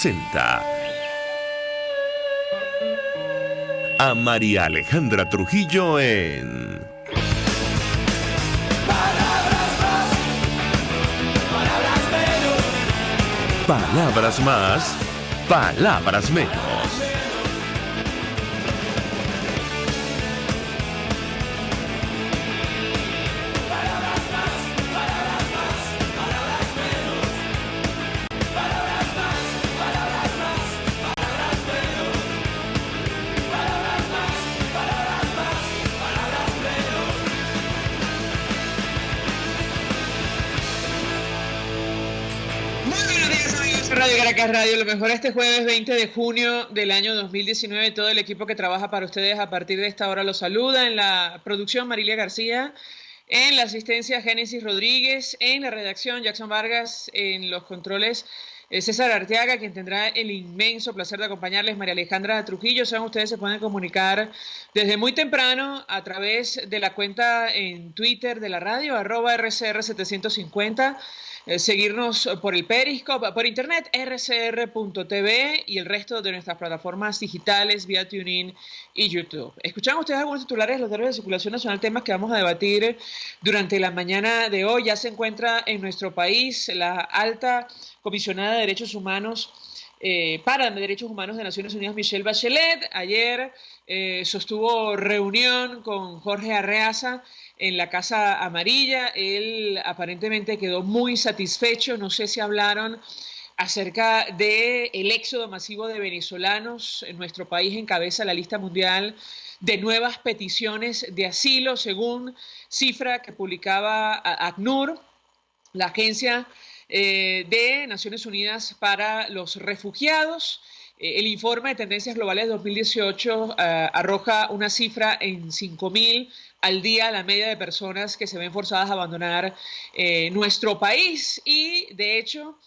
presenta a María Alejandra Trujillo en Palabras más, palabras menos. Radio Caracas Radio, lo mejor este jueves 20 de junio del año 2019. Todo el equipo que trabaja para ustedes a partir de esta hora los saluda. En la producción, Marilia García. En la asistencia, Génesis Rodríguez. En la redacción, Jackson Vargas. En los controles, César Arteaga, quien tendrá el inmenso placer de acompañarles, María Alejandra Trujillo. Saben, ustedes se pueden comunicar desde muy temprano a través de la cuenta en Twitter de la radio, @RCR750. Seguirnos por el Periscope, por internet, rcr.tv y el resto de nuestras plataformas digitales vía TuneIn y YouTube. Escuchamos ustedes algunos titulares de los diarios de circulación nacional, temas que vamos a debatir durante la mañana de hoy. Ya se encuentra en nuestro país la alta comisionada de Derechos Humanos para Derechos Humanos de Naciones Unidas, Michelle Bachelet. Ayer sostuvo reunión con Jorge Arreaza en la Casa Amarilla. Él aparentemente quedó muy satisfecho. No sé si hablaron acerca del éxodo masivo de venezolanos. En nuestro país encabeza la lista mundial de nuevas peticiones de asilo, según cifra que publicaba ACNUR, la Agencia de Naciones Unidas para los Refugiados. El informe de Tendencias Globales 2018 arroja una cifra en 5.000 al día, la media de personas que se ven forzadas a abandonar nuestro país. Y, de hecho,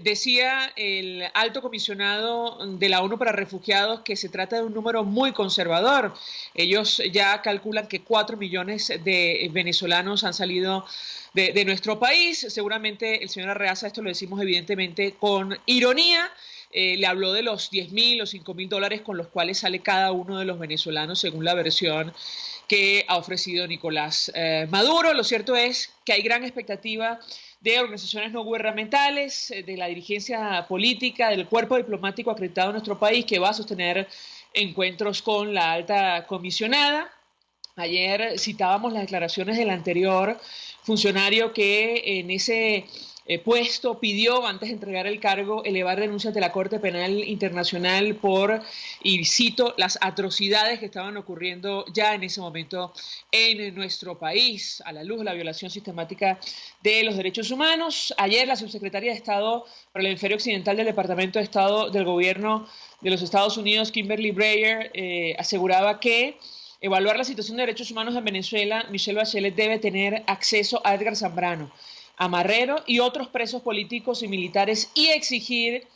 decía el alto comisionado de la ONU para Refugiados que se trata de un número muy conservador. Ellos ya calculan que 4 millones de venezolanos han salido de nuestro país. Seguramente el señor Arreaza, esto lo decimos evidentemente con ironía, le habló de los 10.000 o 5.000 dólares con los cuales sale cada uno de los venezolanos según la versión que ha ofrecido Nicolás Maduro. Lo cierto es que hay gran expectativa de organizaciones no gubernamentales, de la dirigencia política, del cuerpo diplomático acreditado en nuestro país, que va a sostener encuentros con la alta comisionada. Ayer citábamos las declaraciones del anterior funcionario que en ese puesto pidió, antes de entregar el cargo, elevar denuncias de la Corte Penal Internacional por, y cito, las atrocidades que estaban ocurriendo ya en ese momento en nuestro país, a la luz de la violación sistemática de los derechos humanos. Ayer la subsecretaria de Estado para el Hemisferio Occidental del Departamento de Estado del Gobierno de los Estados Unidos, Kimberly Breyer, aseguraba que evaluar la situación de derechos humanos en Venezuela, Michelle Bachelet debe tener acceso a Edgar Zambrano, a Marrero y otros presos políticos y militares y exigir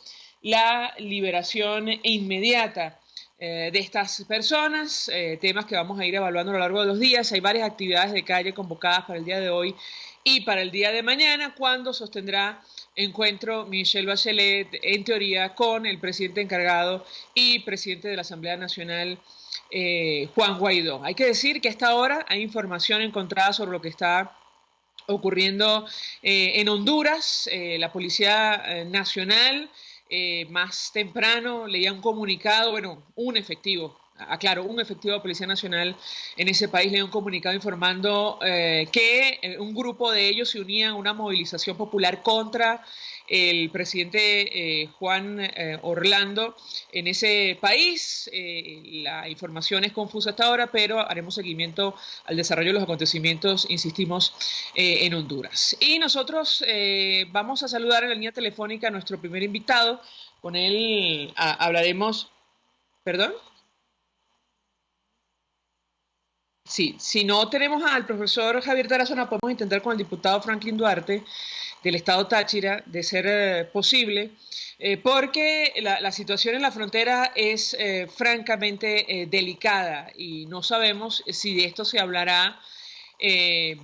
la liberación inmediata de estas personas, temas que vamos a ir evaluando a lo largo de los días. Hay varias actividades de calle convocadas para el día de hoy y para el día de mañana, cuando sostendrá encuentro Michelle Bachelet, en teoría, con el presidente encargado y presidente de la Asamblea Nacional, Juan Guaidó. Hay que decir que a esta hora hay información encontrada sobre lo que está ocurriendo en Honduras. La Policía Nacional más temprano leía un comunicado, un efectivo de Policía Nacional en ese país leía un comunicado informando que un grupo de ellos se unía a una movilización popular contra el presidente Juan Orlando en ese país. La información es confusa hasta ahora, pero haremos seguimiento al desarrollo de los acontecimientos, insistimos, en Honduras. Y nosotros vamos a saludar en la línea telefónica a nuestro primer invitado. Con él hablaremos... ¿Perdón? Sí, si no tenemos al profesor Javier Tarazona, podemos intentar con el diputado Franklin Duarte del estado Táchira, de ser posible, porque la situación en la frontera es francamente delicada y no sabemos si de esto se hablará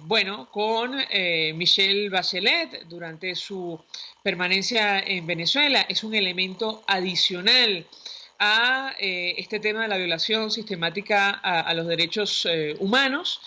bueno, con Michelle Bachelet durante su permanencia en Venezuela. Es un elemento adicional a este tema de la violación sistemática a los derechos humanos.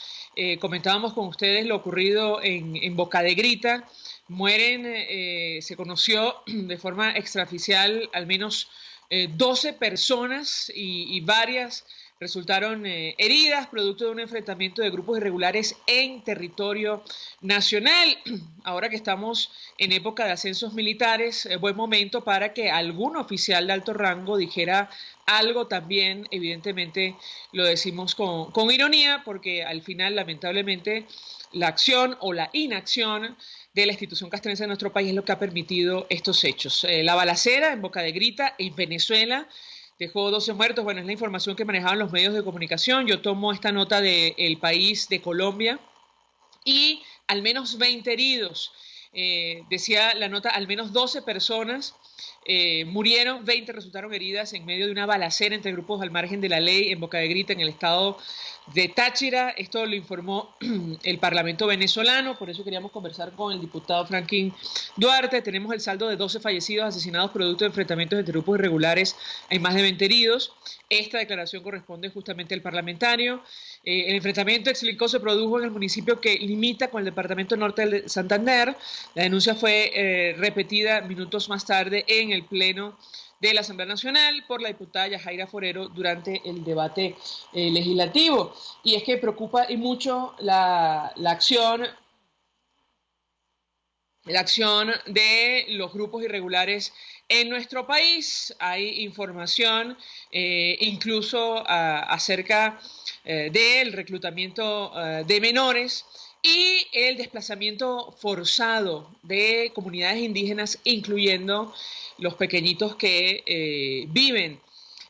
Comentábamos con ustedes lo ocurrido en Boca de Grita. Mueren, se conoció de forma extraoficial, al menos 12 personas y varias resultaron heridas producto de un enfrentamiento de grupos irregulares en territorio nacional. Ahora que estamos en época de ascensos militares, buen momento para que algún oficial de alto rango dijera algo también. Evidentemente lo decimos con ironía, porque al final, lamentablemente, la acción o la inacción de la institución castrense de nuestro país es lo que ha permitido estos hechos. La balacera en Boca de Grita, en Venezuela, dejó 12 muertos. Bueno, es la información que manejaban los medios de comunicación. Yo tomo esta nota de El País de Colombia. Y al menos 20 heridos. Decía la nota, al menos 12 personas murieron, 20 resultaron heridas en medio de una balacera entre grupos al margen de la ley en Boca de Grita, en el estado de Táchira. Esto lo informó el Parlamento venezolano, por eso queríamos conversar con el diputado Franklin Duarte. Tenemos el saldo de 12 fallecidos asesinados producto de enfrentamientos entre grupos irregulares. Hay más de 20 heridos. Esta declaración corresponde justamente al parlamentario. El enfrentamiento explicó se produjo en el municipio que limita con el departamento norte de Santander. La denuncia fue repetida minutos más tarde en el pleno de la Asamblea Nacional por la diputada Yajaira Forero durante el debate legislativo. Y es que preocupa y mucho la acción de los grupos irregulares en nuestro país. Hay información incluso acerca del reclutamiento de menores y el desplazamiento forzado de comunidades indígenas, incluyendo los pequeñitos que viven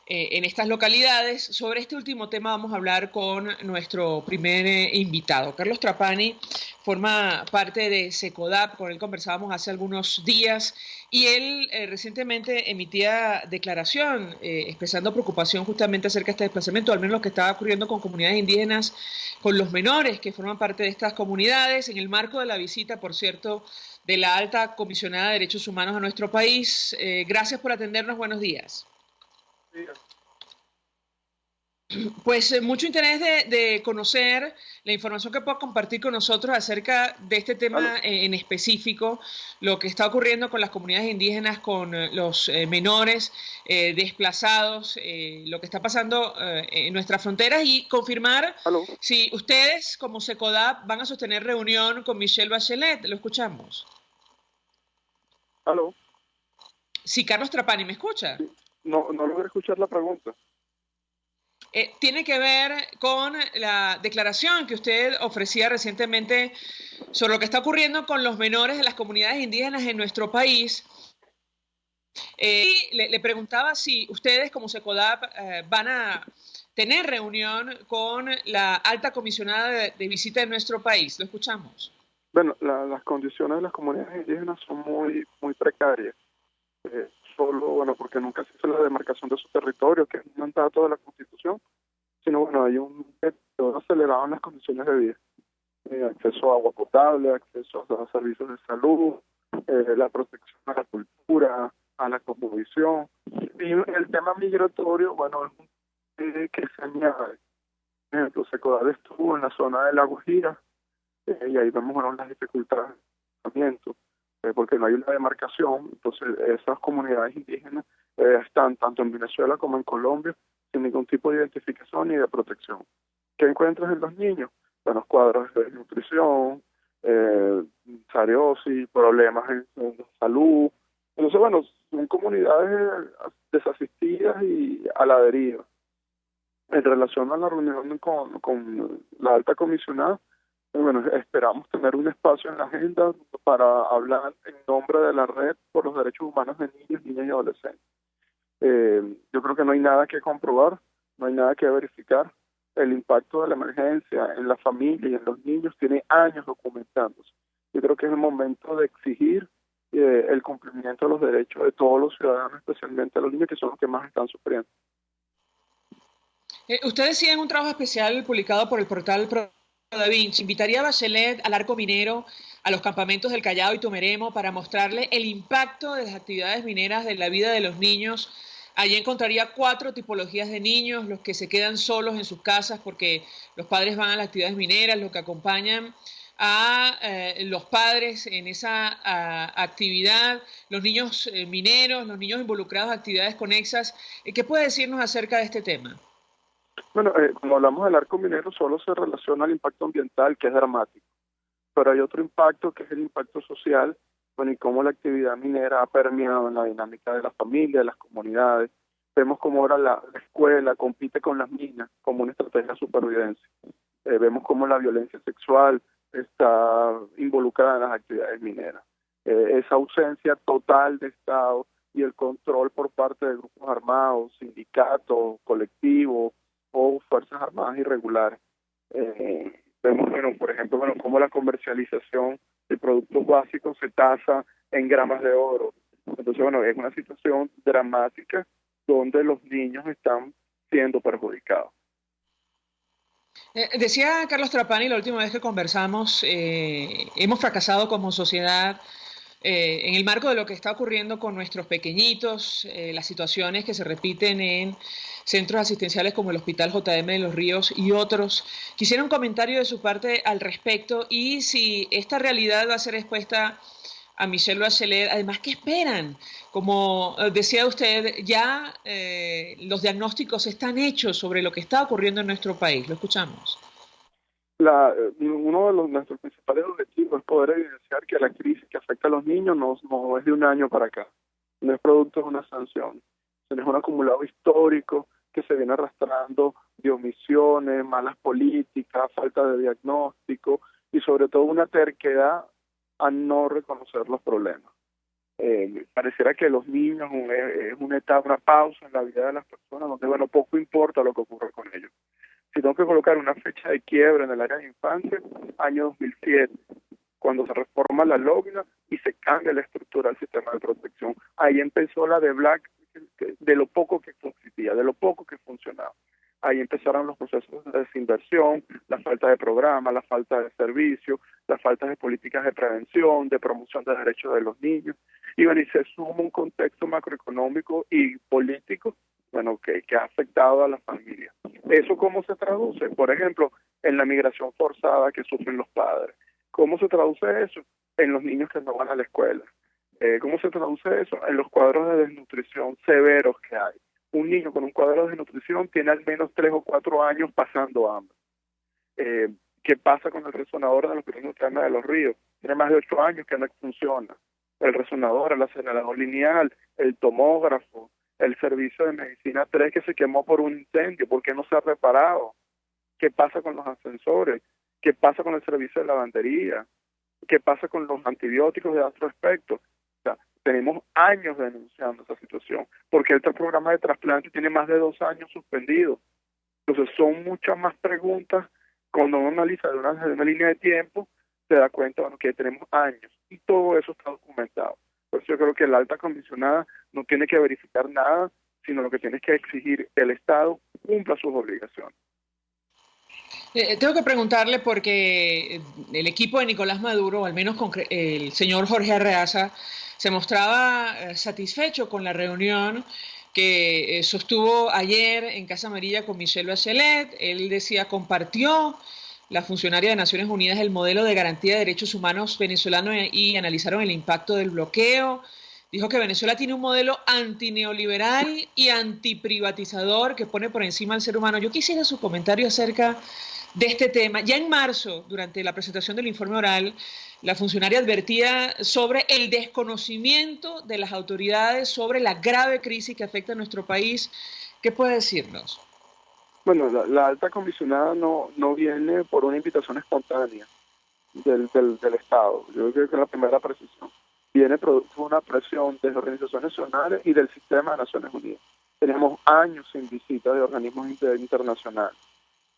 en estas localidades. Sobre este último tema vamos a hablar con nuestro primer invitado. Carlos Trapani forma parte de SECODAP, con él conversábamos hace algunos días, y él recientemente emitía declaración expresando preocupación justamente acerca de este desplazamiento, al menos lo que estaba ocurriendo con comunidades indígenas, con los menores que forman parte de estas comunidades, en el marco de la visita, por cierto, de la alta comisionada de Derechos Humanos a nuestro país. Gracias por atendernos, buenos días. Pues mucho interés de conocer la información que pueda compartir con nosotros acerca de este tema en específico, lo que está ocurriendo con las comunidades indígenas, con los menores desplazados, lo que está pasando en nuestras fronteras, y confirmar si ustedes como SECODAP van a sostener reunión con Michelle Bachelet. Lo escuchamos. ¿Aló? Sí, Carlos Trapani, ¿me escucha? No logré escuchar la pregunta. Tiene que ver con la declaración que usted ofrecía recientemente sobre lo que está ocurriendo con los menores de las comunidades indígenas en nuestro país. Y le preguntaba si ustedes como SECODAP van a tener reunión con la alta comisionada de visita de nuestro país. Lo escuchamos. Bueno, las condiciones de las comunidades indígenas son muy precarias. Porque nunca se hizo la demarcación de su territorio, que es un mandato de la Constitución, sino hay un deterioro acelerado en las condiciones de vida. Acceso a agua potable, acceso a servicios de salud, la protección a la cultura, a la cosmovisión. Y el tema migratorio, es un que se añade. Por ejemplo, SECODAP estuvo en la zona de La Guajira, y ahí vemos las dificultades de tratamiento, porque no hay una demarcación. Entonces esas comunidades indígenas están tanto en Venezuela como en Colombia sin ningún tipo de identificación ni de protección. ¿Qué encuentras en los niños? Cuadros de nutrición, sariosis, problemas en salud. Entonces, son comunidades desasistidas y a la deriva. En relación a la reunión con la alta comisionada, esperamos tener un espacio en la agenda para hablar en nombre de la Red por los Derechos Humanos de Niños, Niñas y Adolescentes. Yo creo que no hay nada que comprobar, no hay nada que verificar. El impacto de la emergencia en la familia y en los niños tiene años documentándose. Yo creo que es el momento de exigir el cumplimiento de los derechos de todos los ciudadanos, especialmente los niños, que son los que más están sufriendo. Ustedes siguen un trabajo especial publicado por el portal Da Vinci, invitaría a Bachelet al arco minero, a los campamentos del Callao y Tumeremo para mostrarle el impacto de las actividades mineras en la vida de los niños. Allí encontraría 4 tipologías de niños: los que se quedan solos en sus casas porque los padres van a las actividades mineras, los que acompañan a los padres en esa actividad, los niños mineros, los niños involucrados en actividades conexas. ¿Qué puede decirnos acerca de este tema? Bueno, cuando hablamos del arco minero solo se relaciona al impacto ambiental, que es dramático, pero hay otro impacto que es el impacto social, bueno, y cómo la actividad minera ha permeado en la dinámica de la familia, de las comunidades. Vemos cómo ahora la escuela compite con las minas como una estrategia de supervivencia. Vemos cómo la violencia sexual está involucrada en las actividades mineras. Esa ausencia total de Estado y el control por parte de grupos armados, sindicatos, colectivos o fuerzas armadas irregulares. Vemos, bueno, por ejemplo, bueno, cómo la comercialización de productos básicos se tasa en gramas de oro. Entonces, bueno, es una situación dramática donde los niños están siendo perjudicados. Decía Carlos Trapani la última vez que conversamos, hemos fracasado como sociedad en el marco de lo que está ocurriendo con nuestros pequeñitos, las situaciones que se repiten en centros asistenciales como el Hospital JM de Los Ríos y otros. Quisiera un comentario de su parte al respecto y si esta realidad va a ser expuesta a Michelle Bachelet. Además, ¿qué esperan? Como decía usted, ya los diagnósticos están hechos sobre lo que está ocurriendo en nuestro país. Lo escuchamos. Uno de nuestros principales objetivos es poder evidenciar que la crisis que afecta a los niños no es de un año para acá, no es producto de una sanción, es un acumulado histórico que se viene arrastrando de omisiones, malas políticas, falta de diagnóstico y sobre todo una terquedad a no reconocer los problemas. Pareciera que los niños es una etapa, una pausa en la vida de las personas donde, bueno, poco importa lo que ocurre con ellos. Si tengo que colocar una fecha de quiebre en el área de infancia, año 2007, cuando se reforma la LOGNA y se cambia la estructura del sistema de protección. Ahí empezó la de Black, de lo poco que consistía, de lo poco que funcionaba. Ahí empezaron los procesos de desinversión, la falta de programa, la falta de servicio, la falta de políticas de prevención, de promoción de derechos de los niños. Y bueno, y se suma un contexto macroeconómico y político, bueno, que ha afectado a las familias. ¿Eso cómo se traduce? Por ejemplo, en la migración forzada que sufren los padres. ¿Cómo se traduce eso? En los niños que no van a la escuela. ¿Cómo se traduce eso? En los cuadros de desnutrición severos que hay. Un niño con un cuadro de desnutrición tiene al menos 3 o 4 años pasando hambre. ¿Qué pasa con el resonador de los pequeños de Los Ríos? Tiene más de 8 años que no funciona. El resonador, el acelerador lineal, el tomógrafo, el servicio de medicina 3 que se quemó por un incendio, ¿por qué no se ha reparado? ¿Qué pasa con los ascensores? ¿Qué pasa con el servicio de lavandería? ¿Qué pasa con los antibióticos de otro aspecto? O sea, tenemos años denunciando esa situación, porque este programa de trasplante tiene más de 2 años suspendido. Entonces son muchas más preguntas. Cuando uno analiza de una línea de tiempo, se da cuenta, bueno, que tenemos años y todo eso está documentado. Por eso yo creo que la alta comisionada no tiene que verificar nada, sino lo que tiene es que exigir el Estado cumpla sus obligaciones. Tengo que preguntarle porque el equipo de Nicolás Maduro, o al menos el señor Jorge Arreaza, se mostraba satisfecho con la reunión que sostuvo ayer en Casa Amarilla con Michelle Bachelet. Él decía, compartió la funcionaria de Naciones Unidas el modelo de garantía de derechos humanos venezolano y analizaron el impacto del bloqueo. Dijo que Venezuela tiene un modelo antineoliberal y antiprivatizador que pone por encima al ser humano. Yo quisiera su comentario acerca de este tema. Ya en marzo, durante la presentación del informe oral, la funcionaria advertía sobre el desconocimiento de las autoridades sobre la grave crisis que afecta a nuestro país. ¿Qué puede decirnos? Bueno, la alta comisionada no viene por una invitación espontánea del Estado. Yo creo que es la primera precisión. Viene producto de una presión desde organizaciones nacionales y del sistema de Naciones Unidas. Tenemos años sin visita de organismos internacionales.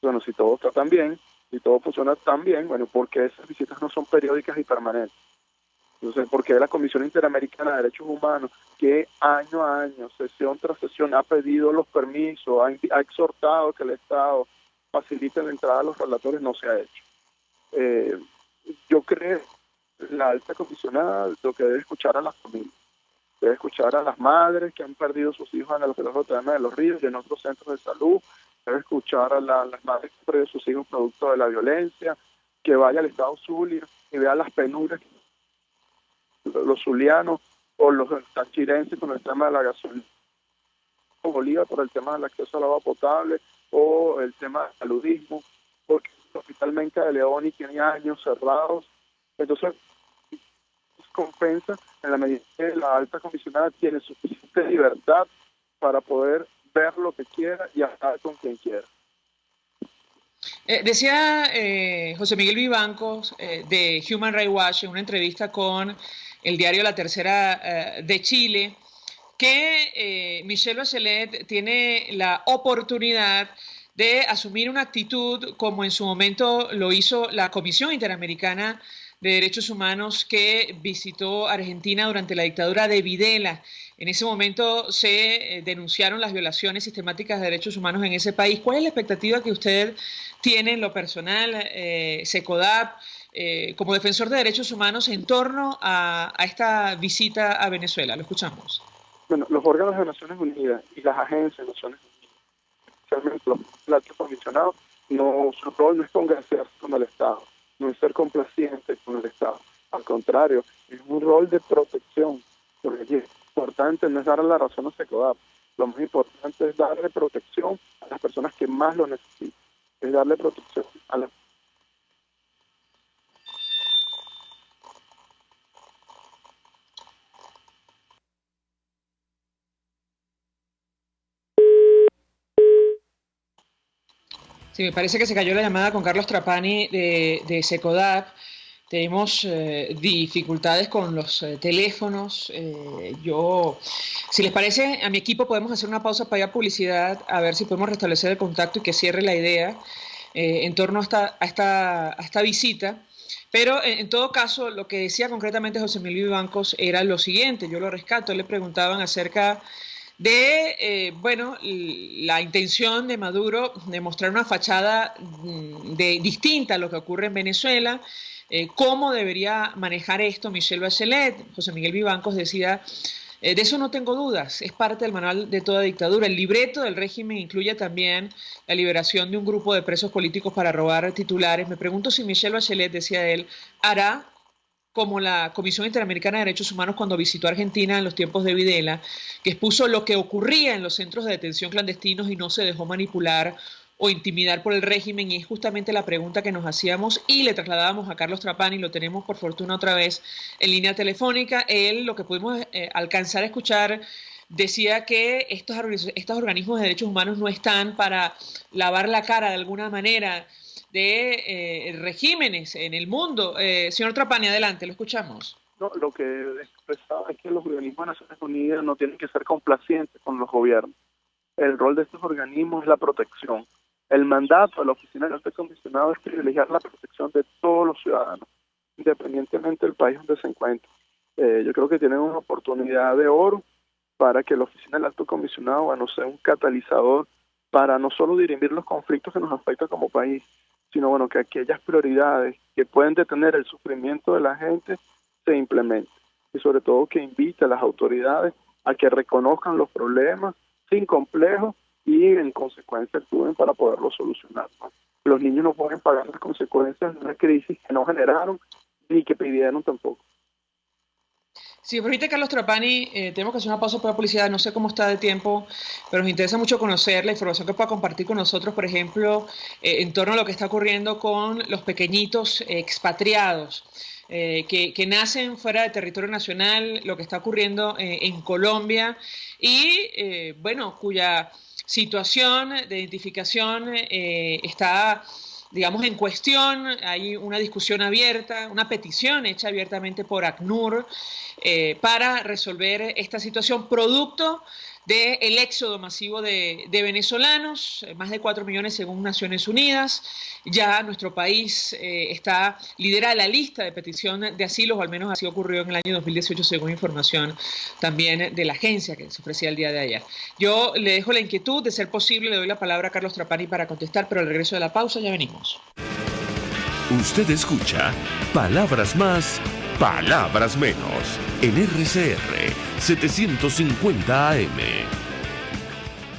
Bueno, si todo está tan bien, si todo funciona tan bien, bueno, ¿por qué esas visitas no son periódicas y permanentes? Entonces, ¿por qué la Comisión Interamericana de Derechos Humanos, que año a año, sesión tras sesión, ha pedido los permisos, ha exhortado que el Estado facilite la entrada a los relatores, no se ha hecho? Yo creo que la alta comisionada lo que debe escuchar a las familias, debe escuchar a las madres que han perdido sus hijos en el Hospital de los Ríos y en otros centros de salud, debe escuchar a las madres que han perdido sus hijos producto de la violencia, que vaya al estado Zulia y vea las penurias, los zulianos o los tachirenses con el tema de la gasolina, Bolívar por el tema del acceso al agua potable o el tema del saludismo, porque el Hospital Menca de León tiene años cerrados. Entonces, compensa en la medida que la alta comisionada tiene suficiente libertad para poder ver lo que quiera y hablar con quien quiera. Decía José Miguel Vivancos de Human Rights Watch en una entrevista con el diario La Tercera de Chile que Michelle Bachelet tiene la oportunidad de asumir una actitud como en su momento lo hizo la Comisión Interamericana de Derechos Humanos que visitó Argentina durante la dictadura de Videla. En ese momento se denunciaron las violaciones sistemáticas de derechos humanos en ese país. ¿Cuál es la expectativa que usted tiene en lo personal, SECODAP, como defensor de derechos humanos en torno a esta visita a Venezuela? Lo escuchamos. Bueno, los órganos de Naciones Unidas y las agencias de Naciones Unidas, especialmente los altos comisionados, su rol no es congraciarse con el Estado, no es ser complaciente con el Estado. Al contrario, es un rol de protección, porque aquí es importante no es darle la razón a SECODAP, lo más importante es darle protección a las personas que más lo necesitan, es darle protección a las. Sí, me parece que se cayó la llamada con Carlos Trapani de SECODAP. Tenemos dificultades con los teléfonos. Si les parece, a mi equipo podemos hacer una pausa para ir a publicidad, a ver si podemos restablecer el contacto y que cierre la idea en torno a esta visita. Pero en todo caso, lo que decía concretamente José Miguel Vivancos era lo siguiente, yo lo rescato, le preguntaban acerca de la intención de Maduro de mostrar una fachada distinta a lo que ocurre en Venezuela, cómo debería manejar esto Michelle Bachelet. José Miguel Vivancos decía, de eso no tengo dudas, es parte del manual de toda dictadura. El libreto del régimen incluye también la liberación de un grupo de presos políticos para robar titulares. Me pregunto si Michelle Bachelet, decía él, hará como la Comisión Interamericana de Derechos Humanos cuando visitó Argentina en los tiempos de Videla, que expuso lo que ocurría en los centros de detención clandestinos y no se dejó manipular o intimidar por el régimen, y es justamente la pregunta que nos hacíamos y le trasladábamos a Carlos Trapani, lo tenemos por fortuna otra vez en línea telefónica. Él, lo que pudimos alcanzar a escuchar, decía que estos organismos de derechos humanos no están para lavar la cara de alguna manera de regímenes en el mundo. Señor Trapani, adelante, lo escuchamos. No, lo que expresaba es que los organismos de Naciones Unidas no tienen que ser complacientes con los gobiernos. El rol de estos organismos es la protección. El mandato de la Oficina del Alto Comisionado es privilegiar la protección de todos los ciudadanos, independientemente del país donde se encuentren. Yo creo que tienen una oportunidad de oro para que la Oficina del Alto Comisionado sea un catalizador para no solo dirimir los conflictos que nos afectan como país, sino que aquellas prioridades que pueden detener el sufrimiento de la gente se implementen. Y sobre todo que invite a las autoridades a que reconozcan los problemas sin complejos y en consecuencia actúen para poderlo solucionar. Los niños no pueden pagar las consecuencias de una crisis que no generaron ni que pidieron tampoco. Sí, ahorita Carlos Trapani, tenemos que hacer una pausa para la publicidad, no sé cómo está de tiempo, pero nos interesa mucho conocer la información que pueda compartir con nosotros, por ejemplo, en torno a lo que está ocurriendo con los pequeñitos expatriados que nacen fuera de territorio nacional, lo que está ocurriendo en Colombia y, cuya situación de identificación está, digamos, en cuestión. Hay una discusión abierta, una petición hecha abiertamente por ACNUR para resolver esta situación producto del éxodo masivo de venezolanos, más de 4 millones según Naciones Unidas. Ya nuestro país lidera la lista de petición de asilo, o al menos así ocurrió en el año 2018 según información también de la agencia que se ofrecía el día de ayer. Yo le dejo la inquietud, de ser posible le doy la palabra a Carlos Trapani para contestar, pero al regreso de la pausa ya venimos. Usted escucha Palabras Más, Palabras Menos en RCR 750 AM.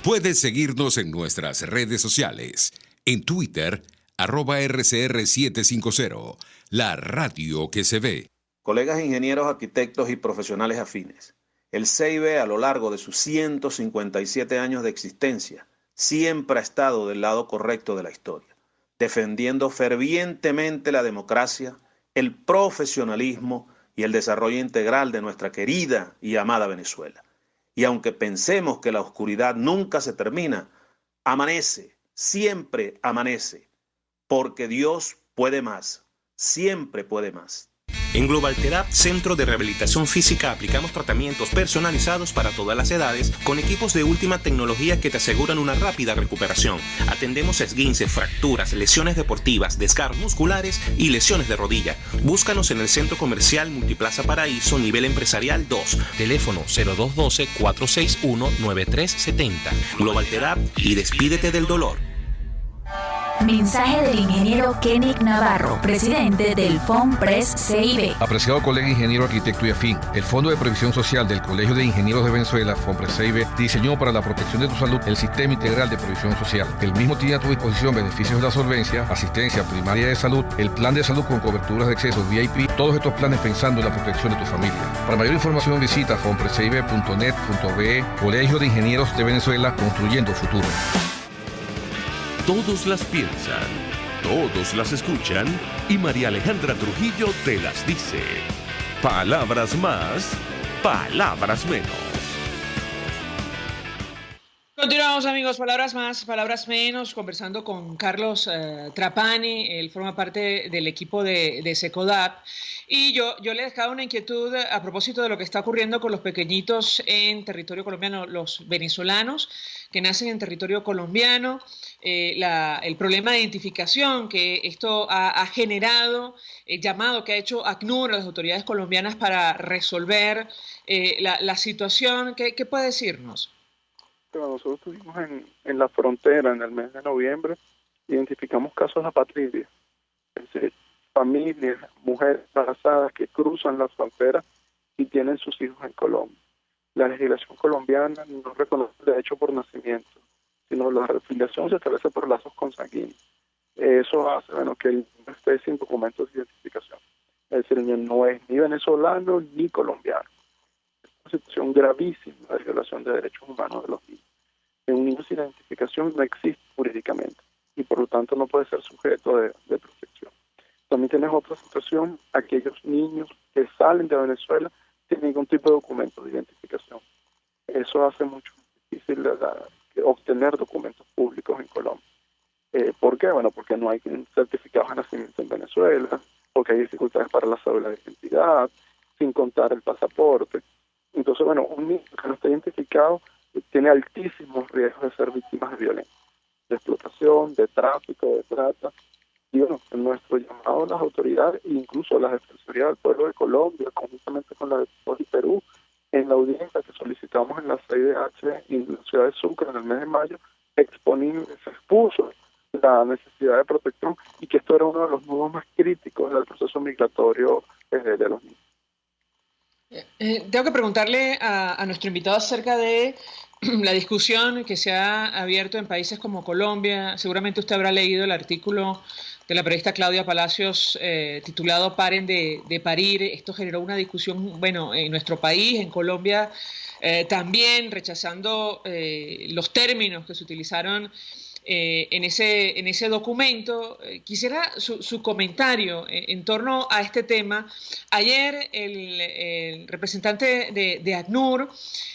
Puedes seguirnos en nuestras redes sociales. En Twitter, @RCR750, la radio que se ve. Colegas ingenieros, arquitectos y profesionales afines, el CEIBE a lo largo de sus 157 años de existencia siempre ha estado del lado correcto de la historia, defendiendo fervientemente la democracia, el profesionalismo y el desarrollo integral de nuestra querida y amada Venezuela. Y aunque pensemos que la oscuridad nunca se termina, amanece, siempre amanece, porque Dios puede más, siempre puede más. En Global Therapy, Centro de Rehabilitación Física, aplicamos tratamientos personalizados para todas las edades con equipos de última tecnología que te aseguran una rápida recuperación. Atendemos esguinces, fracturas, lesiones deportivas, desgarros musculares y lesiones de rodilla. Búscanos en el Centro Comercial Multiplaza Paraíso, nivel empresarial 2. Teléfono 0212-461-9370. Global Therapy y despídete del dolor. Mensaje del ingeniero Kenick Navarro, presidente del FONPRES CIB. Apreciado colega ingeniero, arquitecto y afín, el Fondo de Previsión Social del Colegio de Ingenieros de Venezuela, FONPRES CIB, diseñó para la protección de tu salud el Sistema Integral de Previsión Social. El mismo tiene a tu disposición beneficios de la solvencia, asistencia primaria de salud, el plan de salud con coberturas de acceso VIP, todos estos planes pensando en la protección de tu familia. Para mayor información visita fonprescib.net.be, Colegio de Ingenieros de Venezuela, construyendo futuro. Todos las piensan, todos las escuchan y María Alejandra Trujillo te las dice. Palabras más, palabras menos. Continuamos, amigos, palabras más, palabras menos, conversando con Carlos Trapani. Él forma parte del equipo de Secodap. Y yo le he dejado una inquietud a propósito de lo que está ocurriendo con los pequeñitos en territorio colombiano, los venezolanos que nacen en territorio colombiano, el problema de identificación que esto ha generado, el llamado que ha hecho ACNUR a las autoridades colombianas para resolver la situación. ¿Qué puede decirnos? Pero nosotros estuvimos en la frontera en el mes de noviembre, identificamos casos de apatridia, es decir, familias, mujeres embarazadas que cruzan la frontera y tienen sus hijos en Colombia. La legislación colombiana no reconoce el derecho por nacimiento, sino la refiliación se establece por lazos consanguíneos. Eso hace que el niño esté sin documentos de identificación. Es decir, el niño no es ni venezolano ni colombiano. Es una situación gravísima de violación de derechos humanos de los niños. Un niño sin identificación no existe jurídicamente y por lo tanto no puede ser sujeto de protección. También tienes otra situación, aquellos niños que salen de Venezuela sin ningún tipo de documento de identificación. Eso hace mucho difícil obtener documentos públicos en Colombia. ¿Por qué? Bueno, porque no hay certificados de nacimiento en Venezuela, porque hay dificultades para la cédula de identidad, sin contar el pasaporte. Entonces, un niño que no está identificado tiene altísimos riesgos de ser víctimas de violencia, de explotación, de tráfico, de trata. Y en nuestro llamado a las autoridades, incluso a la Defensoría del Pueblo de Colombia, conjuntamente con la de Perú, en la audiencia que solicitamos en la CIDH en la ciudad de Sucre en el mes de mayo, se expuso la necesidad de protección y que esto era uno de los nudos más críticos del proceso migratorio de los niños. Tengo que preguntarle a nuestro invitado acerca de la discusión que se ha abierto en países como Colombia. Seguramente usted habrá leído el artículo de la periodista Claudia Palacios titulado Paren de parir. Esto generó una discusión, en nuestro país, en Colombia, también rechazando los términos que se utilizaron en ese documento. Quisiera su comentario en torno a este tema. Ayer el representante de ACNUR,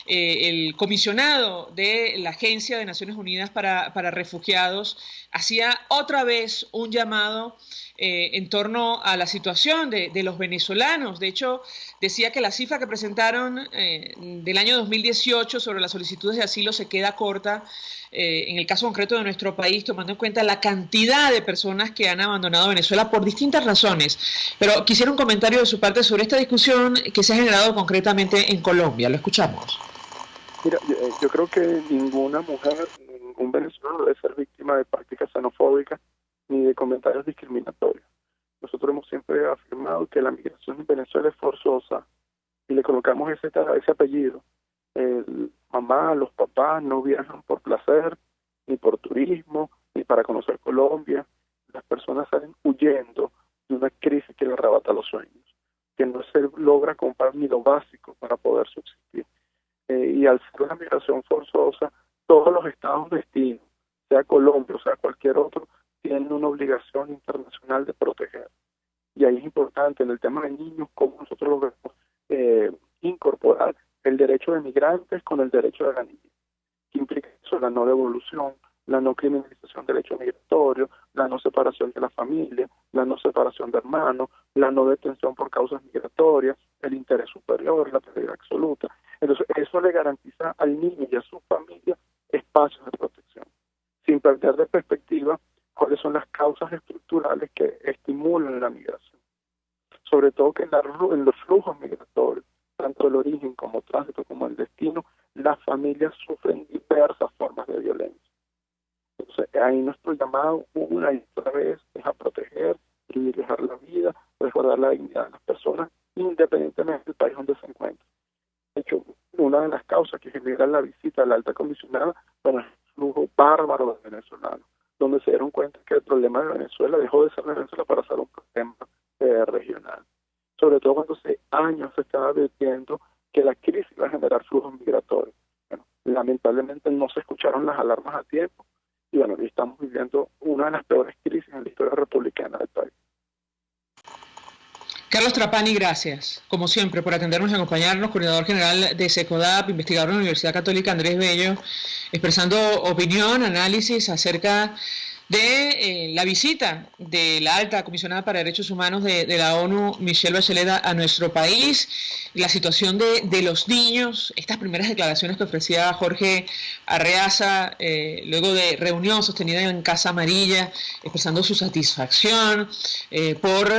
el comisionado de la Agencia de Naciones Unidas para Refugiados, hacía otra vez un llamado en torno a la situación de los venezolanos. De hecho, decía que la cifra que presentaron del año 2018 sobre las solicitudes de asilo se queda corta, en el caso concreto de nuestro país, tomando en cuenta la cantidad de personas que han abandonado Venezuela por distintas razones. Pero quisiera un comentario de su parte sobre esta discusión que se ha generado concretamente en Colombia. Lo escuchamos. Mira, yo creo que ninguna mujer, ningún venezolano debe ser víctima de prácticas xenofóbicas ni de comentarios discriminatorios. Nosotros hemos siempre afirmado que la migración en Venezuela es forzosa y le colocamos ese apellido. Mamá, los papás no viajan por placer, ni por turismo, ni para conocer Colombia. Las personas salen huyendo de una crisis que le arrebata los sueños, que no se logra comprar ni lo básico para poder subsistir. Y al ser una migración forzosa, todos los estados destinos, sea Colombia o sea cualquier otro, tienen una obligación internacional de proteger. Y ahí es importante en el tema de niños cómo nosotros logramos incorporar el derecho de migrantes con el derecho de la niña. ¿Qué implica eso? La no devolución, la no criminalización del hecho migratorio, la no separación de la familia, la no separación de hermanos, la no detención por causas migratorias, el interés superior, la prioridad absoluta. Entonces, eso le garantiza al niño y a su familia espacios de protección, sin perder de perspectiva cuáles son las causas estructurales que estimulan la migración. Sobre todo que en los flujos migratorios, tanto el origen como tránsito como el destino, las familias sufren diversas formas de violencia. Entonces, ahí nuestro llamado una y otra vez es a proteger, privilegiar la vida, resguardar la dignidad de las personas, independientemente del país donde se encuentren. De hecho, una de las causas que genera la visita a la alta comisionada, bueno, es el flujo bárbaro de venezolanos, donde se dieron cuenta que el problema de Venezuela dejó de ser Venezuela para ser un problema regional. Sobre todo cuando hace años se estaba advirtiendo que la crisis iba a generar flujos migratorios. Bueno, lamentablemente no se escucharon las alarmas a tiempo y bueno, hoy estamos viviendo una de las peores crisis en la historia republicana del país. Carlos Trapani, gracias, como siempre, por atendernos y acompañarnos, coordinador general de SECODAP, investigador de la Universidad Católica Andrés Bello, expresando opinión, análisis acerca de la visita de la alta comisionada para derechos humanos de la ONU, Michelle Bachelet, a nuestro país, la situación de los niños, estas primeras declaraciones que ofrecía Jorge Arreaza luego de reunión sostenida en Casa Amarilla, expresando su satisfacción por,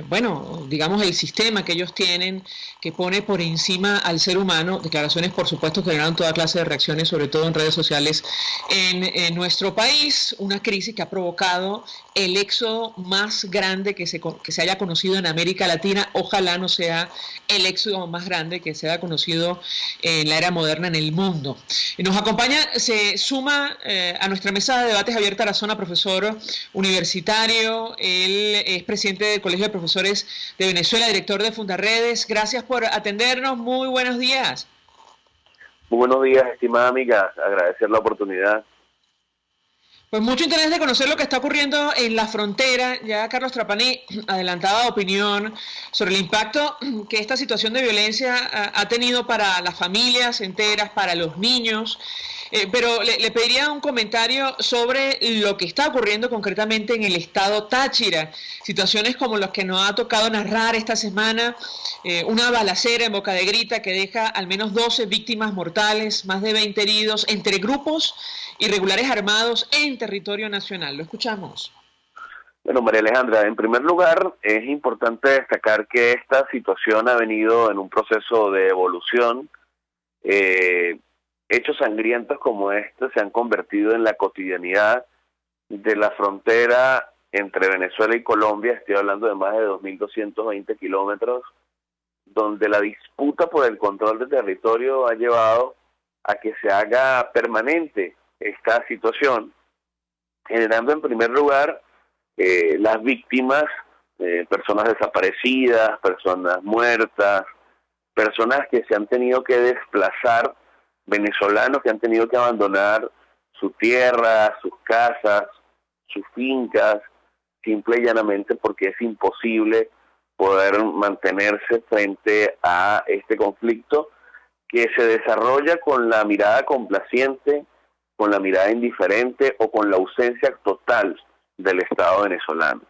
bueno, digamos, el sistema que ellos tienen, que pone por encima al ser humano. Declaraciones, por supuesto, que generaron toda clase de reacciones, sobre todo en redes sociales en nuestro país. Una crisis que ha provocado el éxodo más grande que se haya conocido en América Latina. Ojalá no sea el éxodo más grande que se haya conocido en la era moderna en el mundo. Y nos acompaña, se suma a nuestra mesa de debates abierta a la zona, profesor universitario. Él es presidente del Colegio de Profesores de Venezuela, director de Fundarredes. Gracias por atendernos. Muy buenos días. Muy buenos días, estimada amiga. Agradecer la oportunidad. Pues mucho interés de conocer lo que está ocurriendo en la frontera. Ya Carlos Trapani adelantaba opinión sobre el impacto que esta situación de violencia ha tenido para las familias enteras, para los niños. Pero le pediría un comentario sobre lo que está ocurriendo concretamente en el estado Táchira. Situaciones como las que nos ha tocado narrar esta semana, una balacera en Boca de Grita que deja al menos 12 víctimas mortales, más de 20 heridos, entre grupos irregulares armados en territorio nacional. Lo escuchamos. Bueno, María Alejandra, en primer lugar es importante destacar que esta situación ha venido en un proceso de evolución. Hechos sangrientos como este se han convertido en la cotidianidad de la frontera entre Venezuela y Colombia. Estoy hablando de más de 2.220 kilómetros, donde la disputa por el control del territorio ha llevado a que se haga permanente esta situación, generando en primer lugar las víctimas, personas desaparecidas, personas muertas, personas que se han tenido que desplazar, venezolanos que han tenido que abandonar su tierra, sus casas, sus fincas, simple y llanamente porque es imposible poder mantenerse frente a este conflicto que se desarrolla con la mirada complaciente, con la mirada indiferente o con la ausencia total del Estado venezolano.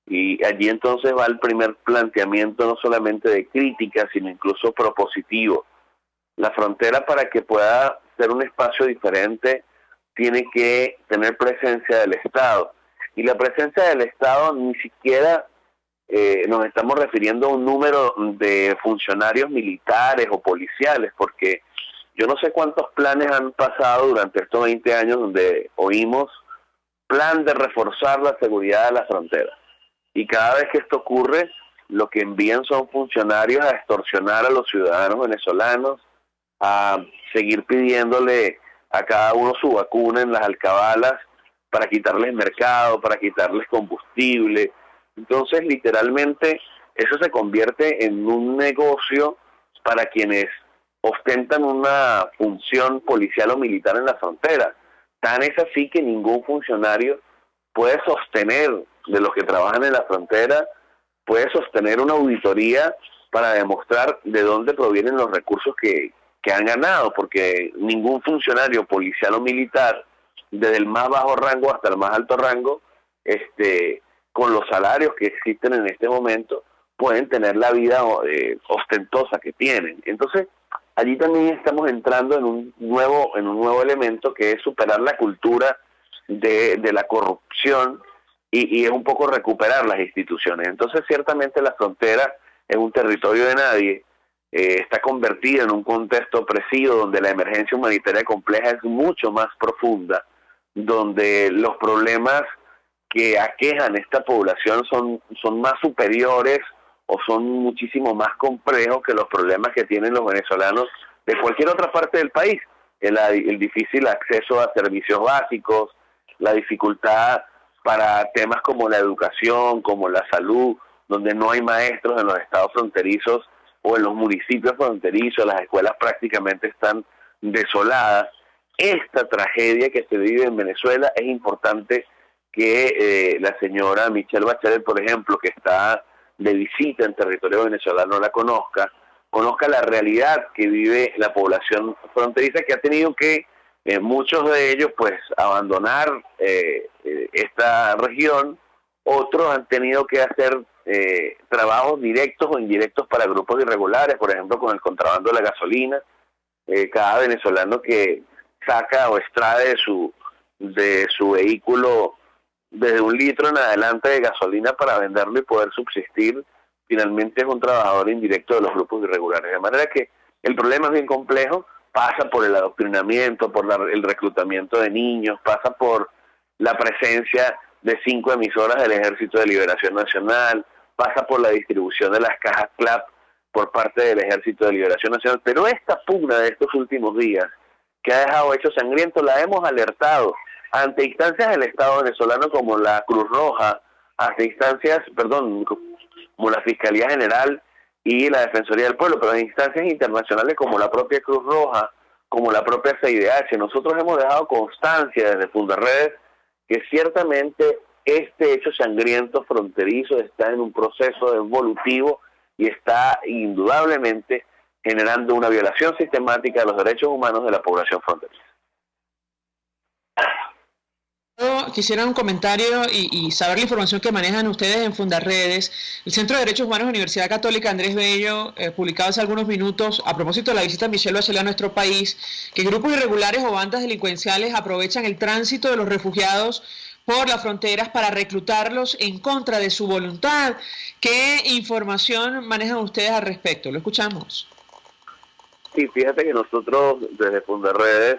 Y allí entonces va el primer planteamiento, no solamente de crítica, sino incluso propositivo. La frontera, para que pueda ser un espacio diferente, tiene que tener presencia del Estado. Y la presencia del Estado ni siquiera nos estamos refiriendo a un número de funcionarios militares o policiales, porque yo no sé cuántos planes han pasado durante estos 20 años donde oímos plan de reforzar la seguridad de la frontera. y cada vez que esto ocurre, lo que envían son funcionarios a extorsionar a los ciudadanos venezolanos, a seguir pidiéndole a cada uno su vacuna en las alcabalas para quitarles mercado, para quitarles combustible. Entonces, literalmente, eso se convierte en un negocio para quienes ostentan una función policial o militar en la frontera. Tan es así que ningún funcionario puede sostener, de los que trabajan en la frontera, puede sostener una auditoría para demostrar de dónde provienen los recursos que han ganado, porque ningún funcionario policial o militar, desde el más bajo rango hasta el más alto rango, con los salarios que existen en este momento, pueden tener la vida ostentosa que tienen. Entonces, allí también estamos entrando en un nuevo elemento, que es superar la cultura de la corrupción y es un poco recuperar las instituciones. Entonces, ciertamente la frontera es un territorio de nadie, está convertida en un contexto opresivo donde la emergencia humanitaria compleja es mucho más profunda, donde los problemas que aquejan a esta población son más superiores o son muchísimo más complejos que los problemas que tienen los venezolanos de cualquier otra parte del país. El difícil acceso a servicios básicos, la dificultad para temas como la educación, como la salud, donde no hay maestros en los estados fronterizos o en los municipios fronterizos, las escuelas prácticamente están desoladas. Esta tragedia que se vive en Venezuela, es importante que la señora Michelle Bachelet, por ejemplo, que está de visita en territorio venezolano, la conozca la realidad que vive la población fronteriza, que ha tenido que, muchos de ellos, pues, abandonar esta región. Otros han tenido que hacer trabajos directos o indirectos para grupos irregulares, por ejemplo, con el contrabando de la gasolina. Cada venezolano que saca o extrae de su vehículo desde 1 litro en adelante de gasolina para venderlo y poder subsistir, finalmente es un trabajador indirecto de los grupos irregulares. De manera que el problema es bien complejo, pasa por el adoctrinamiento, por el reclutamiento de niños, pasa por la presencia de 5 emisoras del Ejército de Liberación Nacional, pasa por la distribución de las cajas CLAP por parte del Ejército de Liberación Nacional. Pero esta pugna de estos últimos días, que ha dejado hechos sangrientos, la hemos alertado ante instancias del Estado venezolano como la Cruz Roja, como la Fiscalía General y la Defensoría del Pueblo, pero en instancias internacionales como la propia Cruz Roja, como la propia CIDH. Nosotros hemos dejado constancia desde Fundarredes que ciertamente este hecho sangriento fronterizo está en un proceso evolutivo y está indudablemente generando una violación sistemática de los derechos humanos de la población fronteriza. Yo quisiera un comentario y saber la información que manejan ustedes en Fundarredes. El Centro de Derechos Humanos de la Universidad Católica Andrés Bello, publicado hace algunos minutos a propósito de la visita de Michelle Bachelet a nuestro país, que grupos irregulares o bandas delincuenciales aprovechan el tránsito de los refugiados por las fronteras para reclutarlos en contra de su voluntad. ¿Qué información manejan ustedes al respecto? Lo escuchamos. Sí, fíjate que nosotros desde Fundarredes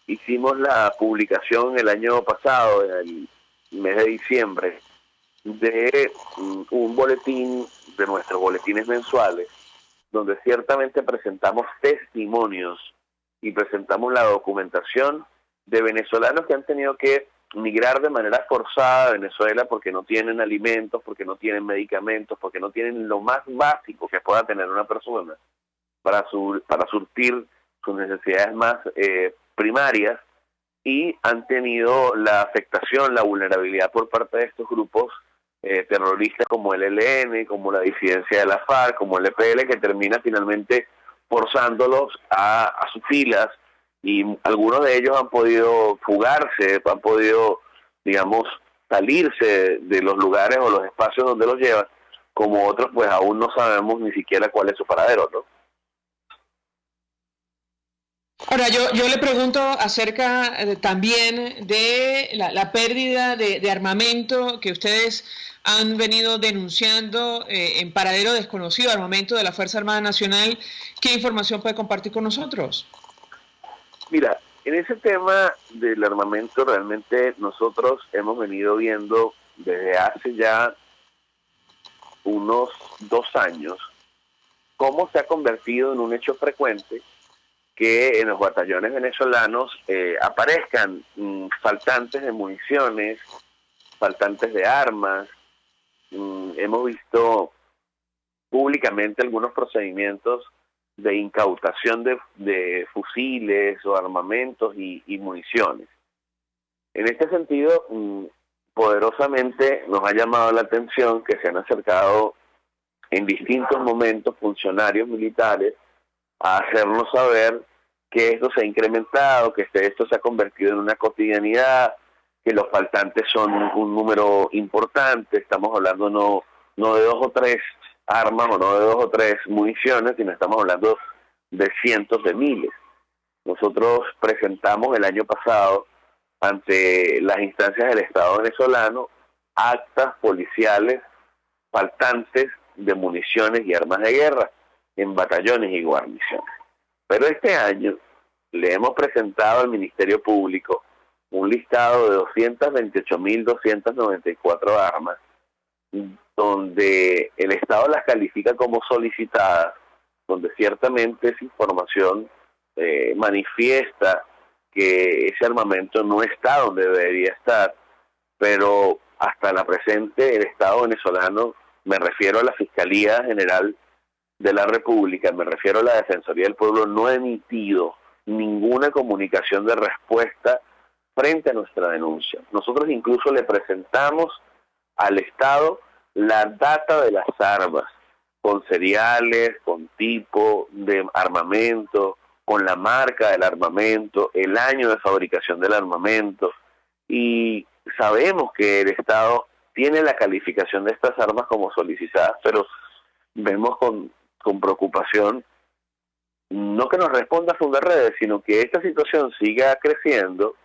hicimos la publicación el año pasado, en el mes de diciembre, de un boletín, de nuestros boletines mensuales, donde ciertamente presentamos testimonios y presentamos la documentación de venezolanos que han tenido que migrar de manera forzada a Venezuela porque no tienen alimentos, porque no tienen medicamentos, porque no tienen lo más básico que pueda tener una persona para surtir sus necesidades más primarias, y han tenido la afectación, la vulnerabilidad por parte de estos grupos terroristas como el ELN, como la disidencia de la FARC, como el EPL, que termina finalmente forzándolos a sus filas, y algunos de ellos han podido fugarse, han podido, digamos, salirse de los lugares o los espacios donde los llevan, como otros pues aún no sabemos ni siquiera cuál es su paradero, ¿no? Ahora, yo le pregunto acerca también de la pérdida de armamento que ustedes han venido denunciando en paradero desconocido, armamento de la Fuerza Armada Nacional. ¿Qué información puede compartir con nosotros? Mira, en ese tema del armamento realmente nosotros hemos venido viendo desde hace ya unos 2 años cómo se ha convertido en un hecho frecuente que en los batallones venezolanos aparezcan faltantes de municiones, faltantes de armas. Hemos visto públicamente algunos procedimientos de incautación de fusiles o armamentos y municiones. En este sentido, poderosamente nos ha llamado la atención que se han acercado en distintos momentos funcionarios militares a hacernos saber que esto se ha incrementado, que esto se ha convertido en una cotidianidad, que los faltantes son un número importante. Estamos hablando no de 2 o 3 armas o no de 2 o 3 municiones, sino estamos hablando de cientos de miles. Nosotros presentamos el año pasado ante las instancias del Estado venezolano actas policiales faltantes de municiones y armas de guerra en batallones y guarniciones. Pero este año le hemos presentado al Ministerio Público un listado de 228.294 armas, donde el Estado las califica como solicitadas, donde ciertamente esa información manifiesta que ese armamento no está donde debería estar, pero hasta la presente el Estado venezolano, me refiero a la Fiscalía General de la República, me refiero a la Defensoría del Pueblo, no ha emitido ninguna comunicación de respuesta frente a nuestra denuncia. Nosotros incluso le presentamos al Estado la data de las armas, con seriales, con tipo de armamento, con la marca del armamento, el año de fabricación del armamento, y sabemos que el Estado tiene la calificación de estas armas como solicitadas, pero vemos con preocupación no que nos responda Fundarredes, sino que esta situación siga creciendo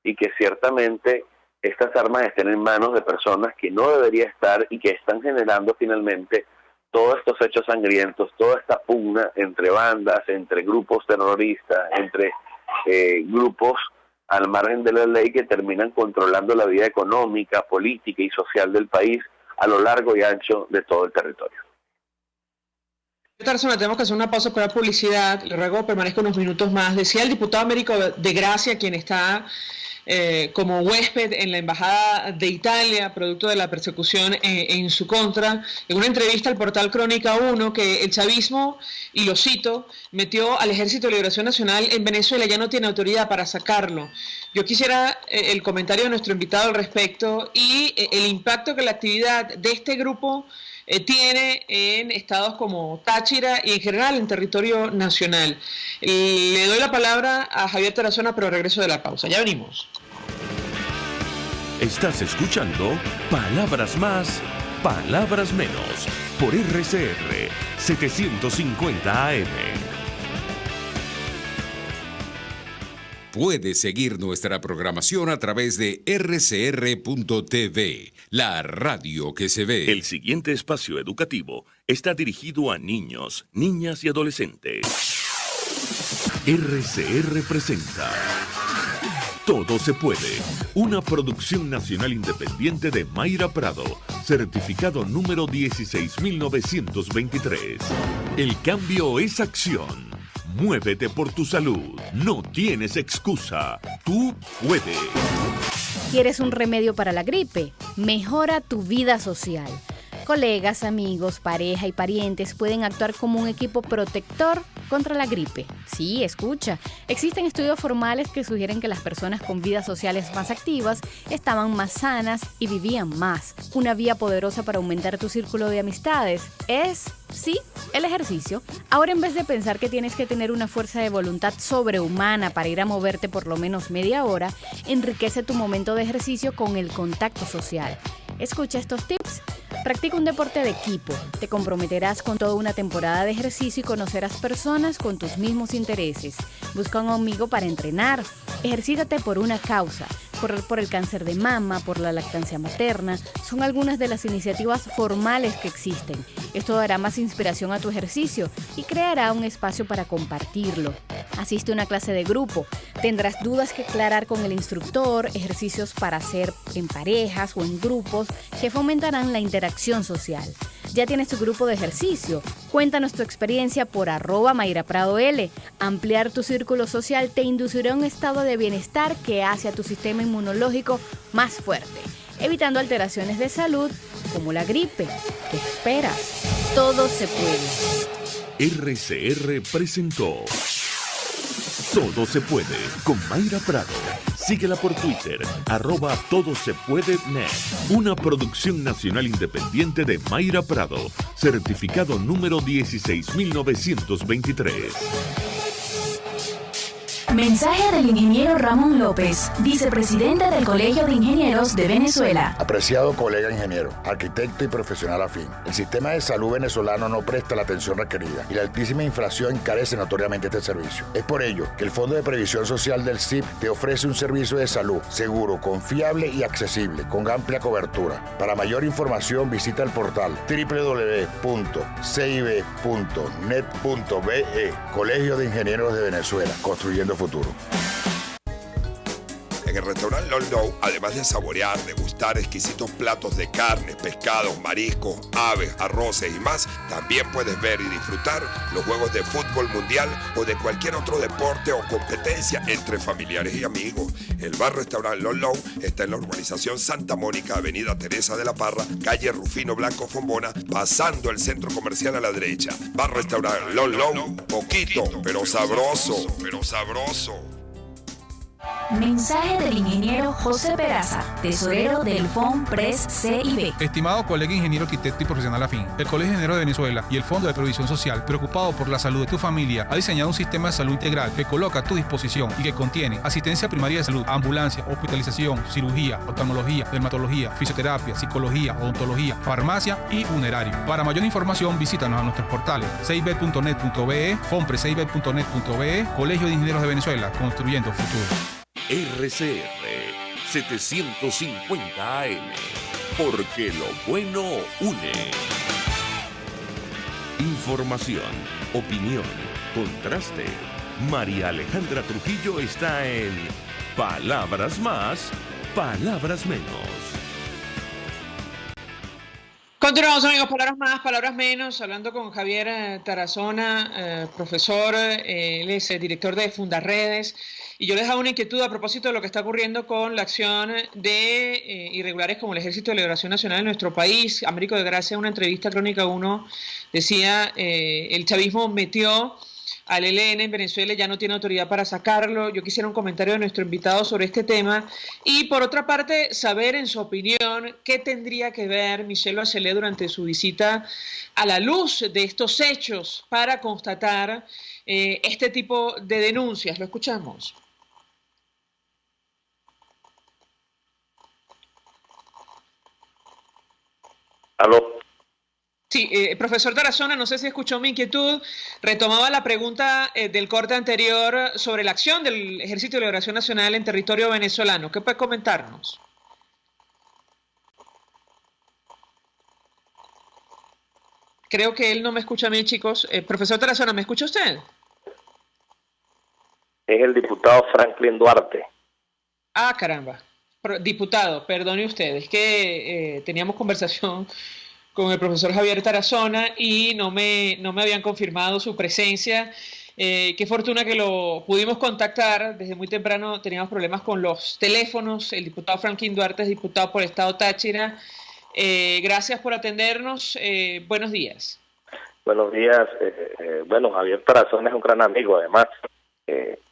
y que ciertamente estas armas estén en manos de personas que no debería estar y que están generando finalmente todos estos hechos sangrientos, toda esta pugna entre bandas, entre grupos terroristas, entre grupos al margen de la ley que terminan controlando la vida económica, política y social del país a lo largo y ancho de todo el territorio. Tarzona, tenemos que hacer una pausa para publicidad. Le ruego que permanezca unos minutos más. Decía el diputado Américo de Gracia, quien está como huésped en la Embajada de Italia, producto de la persecución en su contra, en una entrevista al portal Crónica 1, que el chavismo, y lo cito, metió al Ejército de Liberación Nacional en Venezuela, ya no tiene autoridad para sacarlo. Yo quisiera el comentario de nuestro invitado al respecto y el impacto que la actividad de este grupo tiene en estados como Táchira y en general en territorio nacional. Le doy la palabra a Javier Tarazona, pero regreso de la pausa. Ya venimos. Estás escuchando Palabras Más, Palabras Menos, por RCR 750 AM. Puedes seguir nuestra programación a través de rcr.tv, la radio que se ve. El siguiente espacio educativo está dirigido a niños, niñas y adolescentes. RCR presenta Todo se puede, una producción nacional independiente de Mayra Prado, certificado número 16923. El cambio es acción. Muévete por tu salud. No tienes excusa. Tú puedes. ¿Quieres un remedio para la gripe? Mejora tu vida social. Colegas, amigos, pareja y parientes pueden actuar como un equipo protector contra la gripe. Sí, escucha. Existen estudios formales que sugieren que las personas con vidas sociales más activas estaban más sanas y vivían más. Una vía poderosa para aumentar tu círculo de amistades es, sí, el ejercicio. Ahora, en vez de pensar que tienes que tener una fuerza de voluntad sobrehumana para ir a moverte por lo menos media hora, enriquece tu momento de ejercicio con el contacto social. Escucha estos tips. Practica un deporte de equipo. Te comprometerás con toda una temporada de ejercicio y conocerás personas con tus mismos intereses. Busca un amigo para entrenar. Ejercítate por una causa. Correr por el cáncer de mama, por la lactancia materna, son algunas de las iniciativas formales que existen. Esto dará más inspiración a tu ejercicio y creará un espacio para compartirlo. Asiste a una clase de grupo. Tendrás dudas que aclarar con el instructor, ejercicios para hacer en parejas o en grupos que fomentarán la interacción social. ¿Ya tienes tu grupo de ejercicio? Cuéntanos tu experiencia por @MairaPradoL. Ampliar tu círculo social te inducirá a un estado de bienestar que hace a tu sistema inmunológico más fuerte, evitando alteraciones de salud como la gripe. ¿Qué esperas? Todo se puede. RCR presentó Todo se puede con Mayra Prado. Síguela por Twitter, @todosepuedenet. Una producción nacional independiente de Mayra Prado, certificado número 16923. Mensaje del ingeniero Ramón López, vicepresidente del Colegio de Ingenieros de Venezuela. Apreciado colega ingeniero, arquitecto y profesional afín, el sistema de salud venezolano no presta la atención requerida y la altísima inflación encarece notoriamente este servicio. Es por ello que el Fondo de Previsión Social del CIP te ofrece un servicio de salud seguro, confiable y accesible, con amplia cobertura. Para mayor información visita el portal www.cib.net.be. Colegio de Ingenieros de Venezuela, construyendo futuro. En el restaurante Lolo, además de saborear, degustar exquisitos platos de carnes, pescados, mariscos, aves, arroces y más, también puedes ver y disfrutar los juegos de fútbol mundial o de cualquier otro deporte o competencia entre familiares y amigos. El bar-restaurante Lolo está en la urbanización Santa Mónica, avenida Teresa de la Parra, calle Rufino Blanco Fombona, pasando el centro comercial a la derecha. Bar-restaurante Lolo, poquito, pero sabroso, Mensaje del ingeniero José Peraza, tesorero del FOMPRES CIB. Estimado colega ingeniero, arquitecto y profesional afín, el Colegio de Ingenieros de Venezuela y el Fondo de Previsión Social, preocupado por la salud de tu familia, ha diseñado un sistema de salud integral que coloca a tu disposición y que contiene asistencia primaria de salud, ambulancia, hospitalización, cirugía, oftalmología, dermatología, fisioterapia, psicología, odontología, farmacia y funerario. Para mayor información, visítanos a nuestros portales cib.net.be, fomprescib.net.be, Colegio de Ingenieros de Venezuela, construyendo futuro. RCR 750 AM, porque lo bueno une. Información, opinión, contraste. María Alejandra Trujillo está en Palabras Más, Palabras Menos. Continuamos, amigos, palabras más, palabras menos, hablando con Javier Tarazona, profesor, él es director de Fundarredes, y yo les hago una inquietud a propósito de lo que está ocurriendo con la acción de irregulares como el Ejército de Liberación Nacional en nuestro país. Américo de Gracia, en una entrevista a Crónica 1, decía, el chavismo metió al ELN en Venezuela, ya no tiene autoridad para sacarlo. Yo quisiera un comentario de nuestro invitado sobre este tema. Y por otra parte, saber en su opinión qué tendría que ver Michelle Bachelet durante su visita a la luz de estos hechos para constatar este tipo de denuncias. Lo escuchamos. ¿Aló? Sí, profesor Tarazona, no sé si escuchó mi inquietud. Retomaba la pregunta del corte anterior sobre la acción del Ejército de Liberación Nacional en territorio venezolano. ¿Qué puede comentarnos? Creo que él no me escucha a mí, chicos. Profesor Tarazona, ¿me escucha usted? Es el diputado Franklin Duarte. Ah, caramba. Diputado, perdone usted, es que teníamos conversación con el profesor Javier Tarazona y no me habían confirmado su presencia. Qué fortuna que lo pudimos contactar. Desde muy temprano teníamos problemas con los teléfonos. El diputado Franklin Duarte es diputado por el Estado Táchira. Gracias por atendernos. Buenos días. Buenos días. Bueno, Javier Tarazona es un gran amigo, además,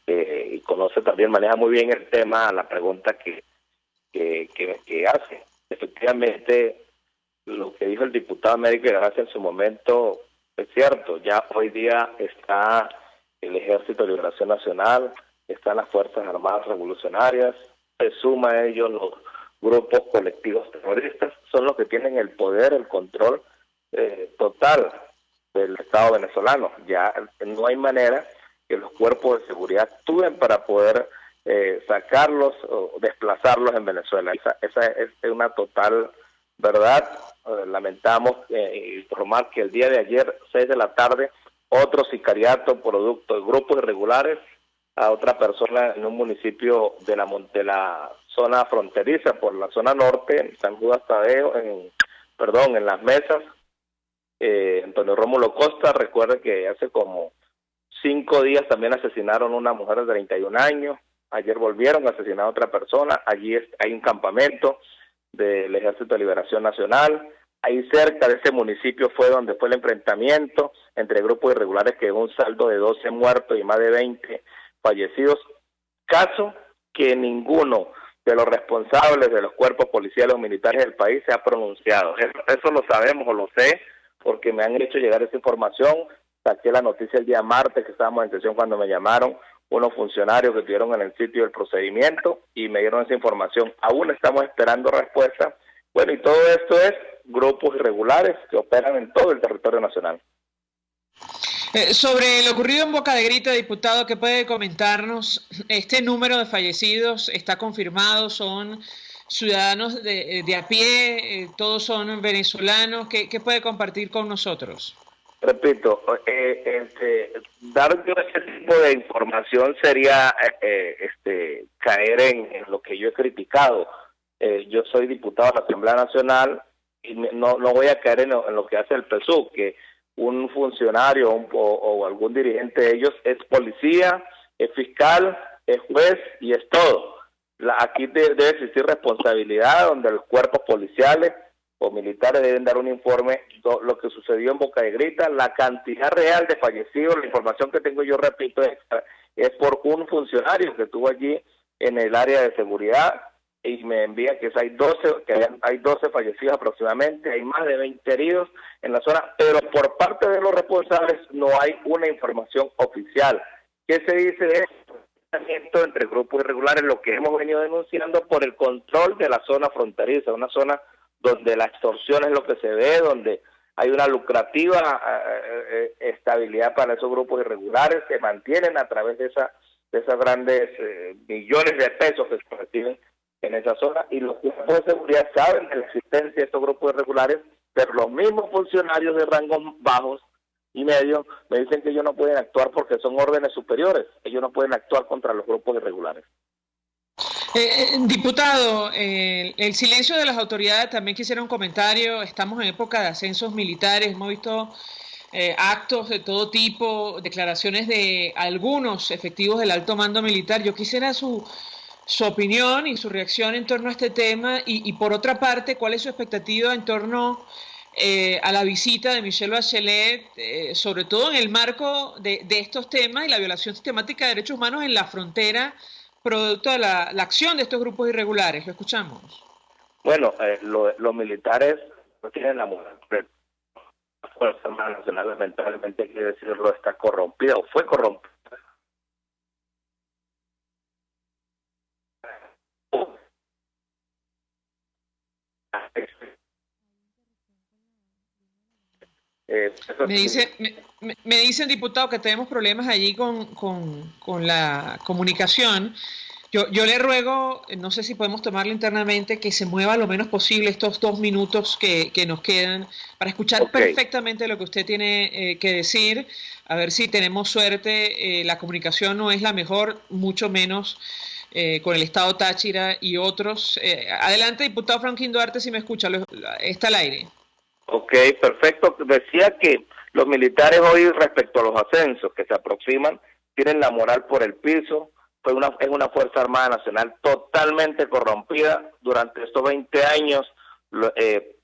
y conoce también, maneja muy bien el tema, la pregunta que hace. Efectivamente, lo que dijo el diputado Américo de Gracia en su momento es cierto. Ya hoy día está el Ejército de Liberación Nacional, están las Fuerzas Armadas Revolucionarias, se suma a ellos los grupos colectivos terroristas, son los que tienen el poder, el control total del Estado venezolano. Ya no hay manera que los cuerpos de seguridad actúen para poder sacarlos o desplazarlos en Venezuela. Esa es una total verdad. Lamentamos informar que el día de ayer, 6 de la tarde, otro sicariato producto de grupos irregulares a otra persona en un municipio de la zona fronteriza, por la zona norte, en San Judas Tadeo, en Las Mesas. Antonio Rómulo Costa, recuerde que hace como 5 días también asesinaron a una mujer de 31 años, ayer volvieron a asesinar a otra persona, allí hay un campamento del Ejército de Liberación Nacional, ahí cerca de ese municipio fue donde fue el enfrentamiento entre grupos irregulares que dejó un saldo de 12 muertos y más de 20 fallecidos, caso que ninguno de los responsables de los cuerpos policiales o militares del país se ha pronunciado. Eso lo sabemos o lo sé, porque me han hecho llegar esa información. Saqué la noticia el día martes, que estábamos en sesión cuando me llamaron unos funcionarios que estuvieron en el sitio del procedimiento y me dieron esa información. Aún estamos esperando respuesta. Bueno, y todo esto es grupos irregulares que operan en todo el territorio nacional. Sobre lo ocurrido en Boca de Grita, diputado, ¿qué puede comentarnos? ¿Este número de fallecidos está confirmado? ¿Son ciudadanos de a pie? ¿Todos son venezolanos? ¿Qué puede compartir con nosotros? Repito, dar ese tipo de información sería caer en lo que yo he criticado. Yo soy diputado de la Asamblea Nacional y no voy a caer en lo que hace el PSUV, que un funcionario o algún dirigente de ellos es policía, es fiscal, es juez y es todo. Aquí debe existir responsabilidad donde los cuerpos policiales o militares deben dar un informe de lo que sucedió en Boca de Grita, la cantidad real de fallecidos. La información que tengo yo, repito, es por un funcionario que estuvo allí en el área de seguridad y me envía que hay 12 fallecidos aproximadamente, hay más de 20 heridos en la zona, pero por parte de los responsables no hay una información oficial. ¿Qué se dice de esto entre grupos irregulares? Lo que hemos venido denunciando por el control de la zona fronteriza, una zona donde la extorsión es lo que se ve, donde hay una lucrativa estabilidad para esos grupos irregulares, se mantienen a través de esas grandes millones de pesos que se reciben en esa zona, y los cuerpos de seguridad saben de la existencia de estos grupos irregulares, pero los mismos funcionarios de rangos bajos y medios me dicen que ellos no pueden actuar porque son órdenes superiores, ellos no pueden actuar contra los grupos irregulares. Diputado, el silencio de las autoridades, también quisiera un comentario. Estamos en época de ascensos militares, hemos visto actos de todo tipo, declaraciones de algunos efectivos del alto mando militar. Yo quisiera su opinión y su reacción en torno a este tema y por otra parte, ¿cuál es su expectativa en torno a la visita de Michelle Bachelet, sobre todo en el marco de estos temas y la violación sistemática de derechos humanos en la frontera, producto de la acción de estos grupos irregulares? Lo escuchamos. Bueno, los militares no tienen la moral. La Fuerza Armada Nacional, lamentablemente, hay que decirlo, está corrompida o fue corrompida. Me dicen, diputado, que tenemos problemas allí con la comunicación. Yo le ruego, no sé si podemos tomarlo internamente, que se mueva lo menos posible estos 2 minutos que nos quedan para escuchar perfectamente lo que usted tiene que decir. A ver si tenemos suerte. La comunicación no es la mejor, mucho menos con el Estado Táchira y otros. Adelante, diputado Franklin Duarte, si me escucha, está al aire. Ok, perfecto. Decía que los militares hoy, respecto a los ascensos que se aproximan, tienen la moral por el piso. Es una Fuerza Armada Nacional totalmente corrompida. Durante estos 20 años,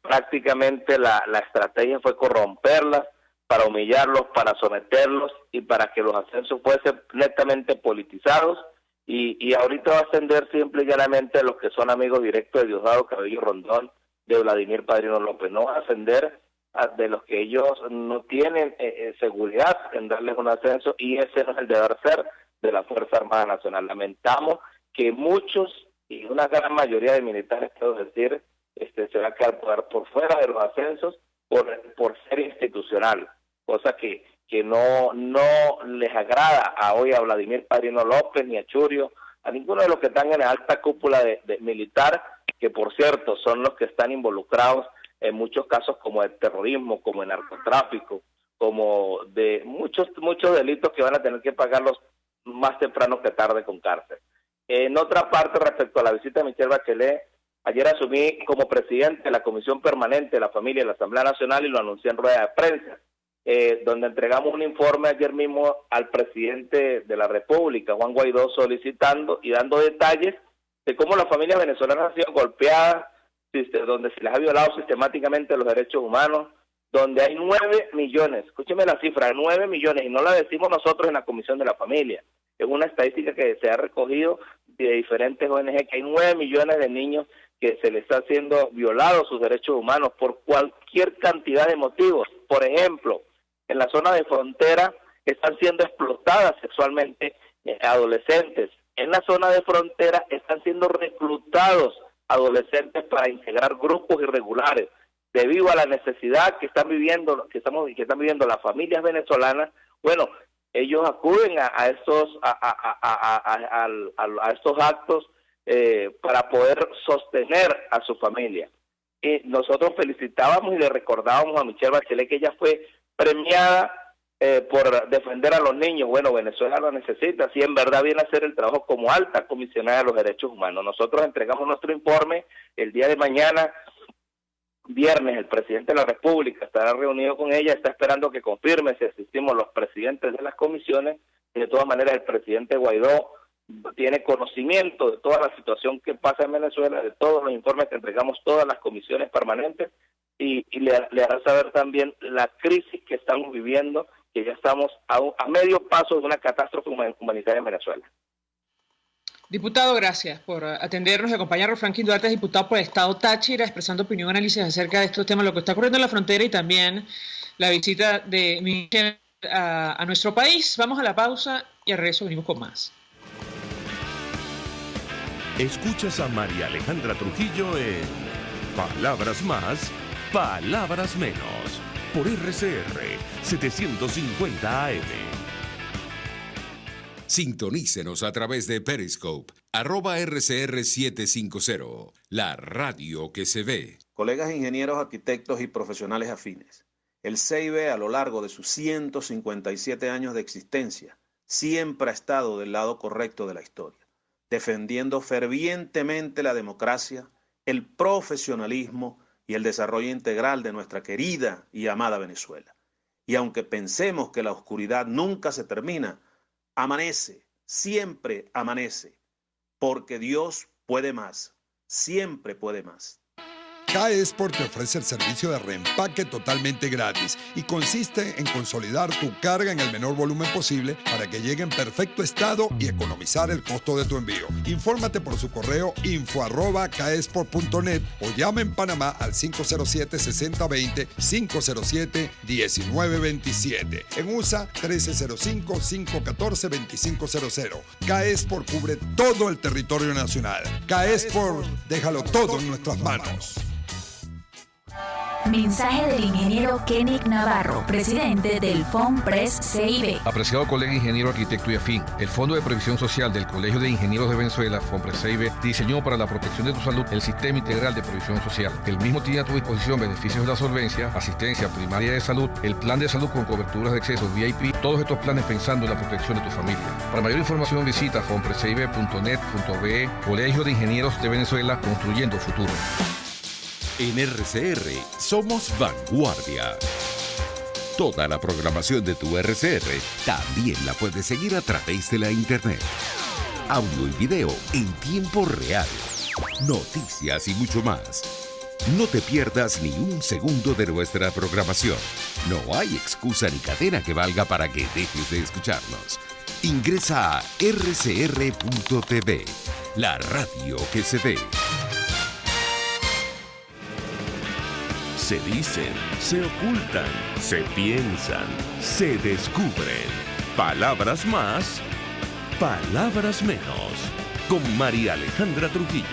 prácticamente la estrategia fue corromperlas para humillarlos, para someterlos y para que los ascensos fuesen netamente politizados. Y ahorita va a ascender simple y llanamente a los que son amigos directos de Diosdado Cabello Rondón, de Vladimir Padrino López. No va a ascender de los que ellos no tienen seguridad en darles un ascenso, y ese no es el deber ser de la Fuerza Armada Nacional. Lamentamos que muchos y una gran mayoría de militares, quiero decir, se va a quedar por fuera de los ascensos por ser institucional, cosa que no les agrada hoy a Vladimir Padrino López ni a Churio, a ninguno de los que están en la alta cúpula de militar, que por cierto son los que están involucrados en muchos casos como de terrorismo, como de narcotráfico, como de muchos delitos que van a tener que pagar más temprano que tarde con cárcel. En otra parte, respecto a la visita de Michelle Bachelet, ayer asumí como presidente de la Comisión Permanente de la Familia de la Asamblea Nacional y lo anuncié en rueda de prensa, donde entregamos un informe ayer mismo al presidente de la República, Juan Guaidó, solicitando y dando detalles de cómo las familias venezolanas han sido golpeadas, donde se les ha violado sistemáticamente los derechos humanos, donde hay 9 millones, escúcheme la cifra, 9 millones, y no la decimos nosotros en la Comisión de la Familia, es una estadística que se ha recogido de diferentes ONG, que hay 9 millones de niños que se les está siendo violados sus derechos humanos por cualquier cantidad de motivos. Por ejemplo, en la zona de frontera están siendo explotadas sexualmente adolescentes. En la zona de frontera están siendo reclutados adolescentes para integrar grupos irregulares debido a la necesidad que están viviendo las familias venezolanas. Bueno, ellos acuden a estos actos para poder sostener a su familia. Y nosotros felicitábamos y le recordábamos a Michelle Bachelet que ella fue premiada por defender a los niños. Bueno, Venezuela lo necesita, si en verdad viene a hacer el trabajo como alta comisionada de los derechos humanos. Nosotros entregamos nuestro informe el día de mañana, viernes. El presidente de la República estará reunido con ella, está esperando que confirme si asistimos los presidentes de las comisiones, y de todas maneras el presidente Guaidó tiene conocimiento de toda la situación que pasa en Venezuela, de todos los informes que entregamos todas las comisiones permanentes, y le hará saber también la crisis que estamos viviendo, que ya estamos a medio paso de una catástrofe humanitaria en Venezuela. Diputado, gracias por atendernos y acompañarnos. Franklin Duarte es diputado por el Estado Táchira, expresando opinión y análisis acerca de estos temas, lo que está ocurriendo en la frontera y también la visita de Michelle a nuestro país. Vamos a la pausa y al regreso venimos con más. Escuchas a María Alejandra Trujillo en Palabras Más, Palabras Menos, por RCR 750 AM. Sintonícenos a través de Periscope, @RCR750, la radio que se ve. Colegas ingenieros, arquitectos y profesionales afines, el CIB a lo largo de sus 157 años de existencia siempre ha estado del lado correcto de la historia, defendiendo fervientemente la democracia, el profesionalismo y el desarrollo integral de nuestra querida y amada Venezuela. Y aunque pensemos que la oscuridad nunca se termina, amanece, siempre amanece, porque Dios puede más, siempre puede más. K-Export te ofrece el servicio de reempaque totalmente gratis y consiste en consolidar tu carga en el menor volumen posible para que llegue en perfecto estado y economizar el costo de tu envío. Infórmate por su correo info@kexport.net o llama en Panamá al 507-6020, 507-1927. En USA, 1305-514-2500. K-Export cubre todo el territorio nacional. K-Export, déjalo todo en nuestras manos. Mensaje del ingeniero Kenneth Navarro, presidente del FONPRES CIB. Apreciado colega ingeniero, arquitecto y afín, el Fondo de Previsión Social del Colegio de Ingenieros de Venezuela, FONPRES CIB, diseñó para la protección de tu salud el Sistema Integral de Previsión Social. El mismo tiene a tu disposición beneficios de la solvencia, asistencia primaria de salud, el plan de salud con coberturas de acceso VIP, todos estos planes pensando en la protección de tu familia. Para mayor información visita fonprescibe.net.be, Colegio de Ingenieros de Venezuela, construyendo futuro. En RCR somos vanguardia. Toda la programación de tu RCR también la puedes seguir a través de la internet. Audio y video en tiempo real. Noticias y mucho más. No te pierdas ni un segundo de nuestra programación. No hay excusa ni cadena que valga para que dejes de escucharnos. Ingresa a rcr.tv, la radio que se ve. Se dicen, se ocultan, se piensan, se descubren. Palabras más, palabras menos. Con María Alejandra Trujillo.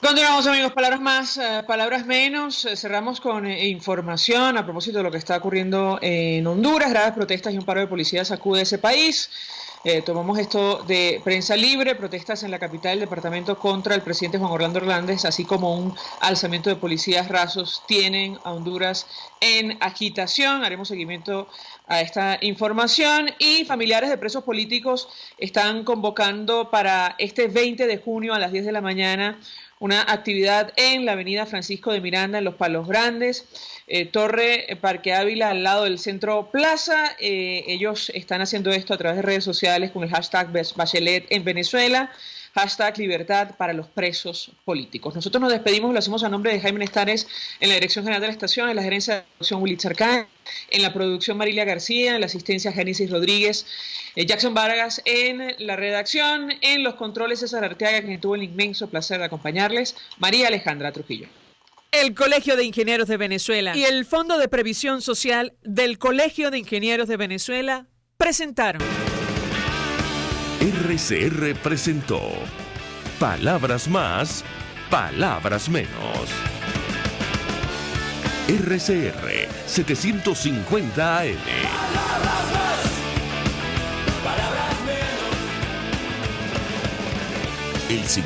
Continuamos, amigos. Palabras más, palabras menos. Cerramos con información a propósito de lo que está ocurriendo en Honduras. Graves protestas y un paro de policías sacude ese país. Tomamos esto de Prensa Libre, protestas en la capital del departamento contra el presidente Juan Orlando Hernández, así como un alzamiento de policías rasos, tienen a Honduras en agitación. Haremos seguimiento a esta información. Y familiares de presos políticos están convocando para este 20 de junio a las 10 de la mañana una actividad en la avenida Francisco de Miranda, en Los Palos Grandes, Torre Parque Ávila, al lado del Centro Plaza. Ellos están haciendo esto a través de redes sociales con el hashtag Bachelet en Venezuela, hashtag Libertad para los presos políticos. Nosotros nos despedimos, lo hacemos a nombre de Jaime Nestares en la dirección general de la estación, en la gerencia de producción Willy Charcán, en la producción Marilia García, en la asistencia Génesis Rodríguez, Jackson Vargas en la redacción, en los controles César Arteaga, quien tuvo el inmenso placer de acompañarles, María Alejandra Trujillo. El Colegio de Ingenieros de Venezuela y el Fondo de Previsión Social del Colegio de Ingenieros de Venezuela presentaron. RCR presentó Palabras Más, Palabras Menos. RCR 750 AM. El